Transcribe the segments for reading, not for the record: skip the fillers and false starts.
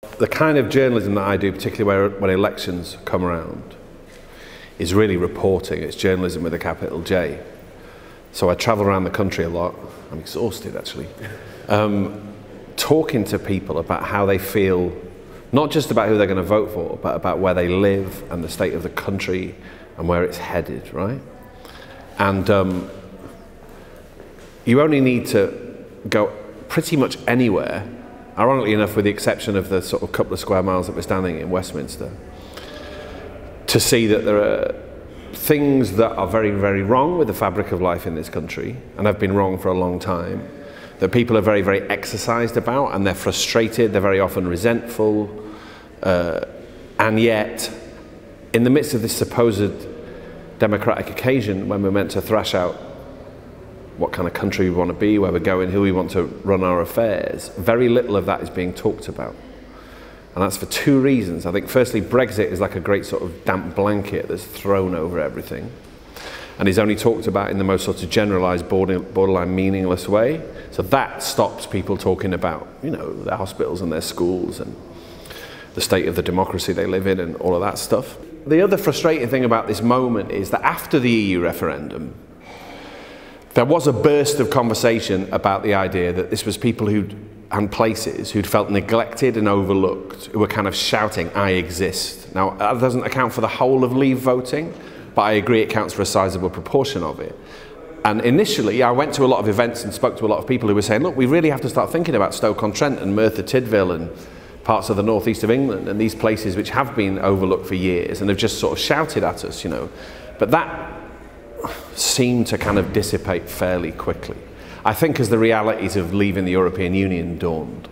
The kind of journalism that I do, particularly when elections come around, is really reporting. It's journalism with a capital J. So I travel around the country a lot. I'm exhausted, actually. Talking to people about how they feel, not just about who they're going to vote for, but about where they live and the state of the country and where it's headed, right? And you only need to go pretty much anywhere, ironically enough, with the exception of the sort of couple of square miles that we're standing in Westminster, to see that there are things that are very, very wrong with the fabric of life in this country, and have been wrong for a long time, that people are very, very exercised about, and they're frustrated, they're very often resentful, and yet, in the midst of this supposed democratic occasion, when we're meant to thrash out what kind of country we want to be, where we're going, who we want to run our affairs, very little of that is being talked about. And that's for two reasons. I think firstly, Brexit is like a great sort of damp blanket that's thrown over everything, and is only talked about in the most sort of generalised, borderline meaningless way. So that stops people talking about, you know, their hospitals and their schools and the state of the democracy they live in and all of that stuff. The other frustrating thing about this moment is that after the EU referendum, there was a burst of conversation about the idea that this was people and places who'd felt neglected and overlooked, who were kind of shouting, "I exist." Now, that doesn't account for the whole of Leave voting, but I agree it counts for a sizable proportion of it. And initially, I went to a lot of events and spoke to a lot of people who were saying, look, we really have to start thinking about Stoke-on-Trent and Merthyr Tydfil and parts of the northeast of England and these places which have been overlooked for years and have just sort of shouted at us, you know. But that seemed to kind of dissipate fairly quickly, I think, as the realities of leaving the European Union dawned.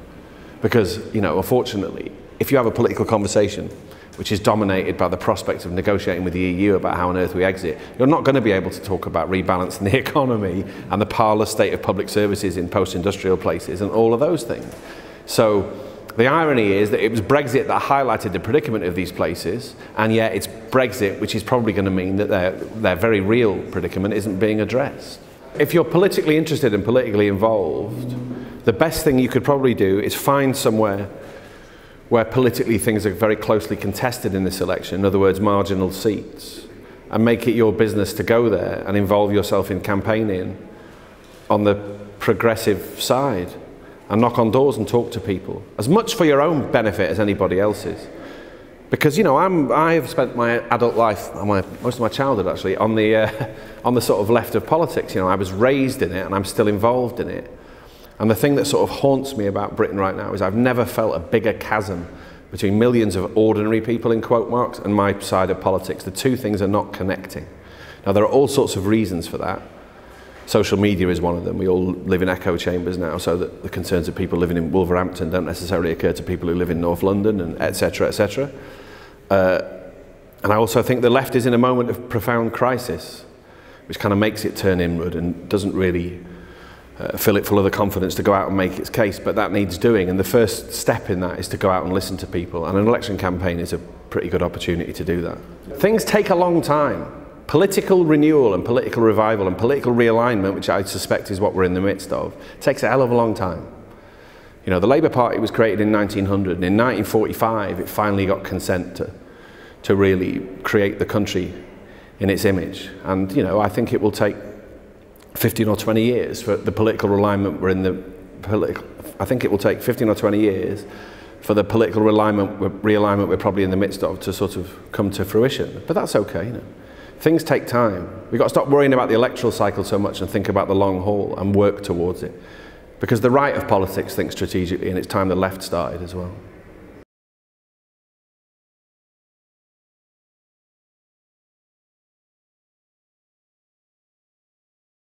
Because, you know, unfortunately, if you have a political conversation which is dominated by the prospect of negotiating with the EU about how on earth we exit, you're not going to be able to talk about rebalancing the economy and the parlous state of public services in post-industrial places and all of those things. So the irony is that it was Brexit that highlighted the predicament of these places, and yet it's Brexit which is probably going to mean that their very real predicament isn't being addressed. If you're politically interested and politically involved, the best thing you could probably do is find somewhere where politically things are very closely contested in this election, in other words, marginal seats, and make it your business to go there and involve yourself in campaigning on the progressive side and knock on doors and talk to people, as much for your own benefit as anybody else's. Because, you know, I've spent my adult life, most of my childhood actually, on the sort of left of politics. You know, I was raised in it and I'm still involved in it. And the thing that sort of haunts me about Britain right now is I've never felt a bigger chasm between millions of ordinary people, in quote marks, and my side of politics. The two things are not connecting. Now, there are all sorts of reasons for that. Social media is one of them. We all live in echo chambers now, so that the concerns of people living in Wolverhampton don't necessarily occur to people who live in North London, and et cetera, et cetera. And I also think the left is in a moment of profound crisis, which kind of makes it turn inward and doesn't really fill it full of the confidence to go out and make its case, but that needs doing, and the first step in that is to go out and listen to people, and an election campaign is a pretty good opportunity to do that. Things take a long time. Political renewal and political revival and political realignment, which I suspect is what we're in the midst of, takes a hell of a long time. You know, the Labour Party was created in 1900, and in 1945 it finally got consent to really create the country in its image, and, you know, I think it will take 15 or 20 years for the political realignment I think it will take 15 or 20 years for the political realignment we're probably in the midst of to sort of come to fruition. But that's okay, you know. Things take time. We've got to stop worrying about the electoral cycle so much and think about the long haul and work towards it. Because the right of politics thinks strategically, and it's time the left started as well.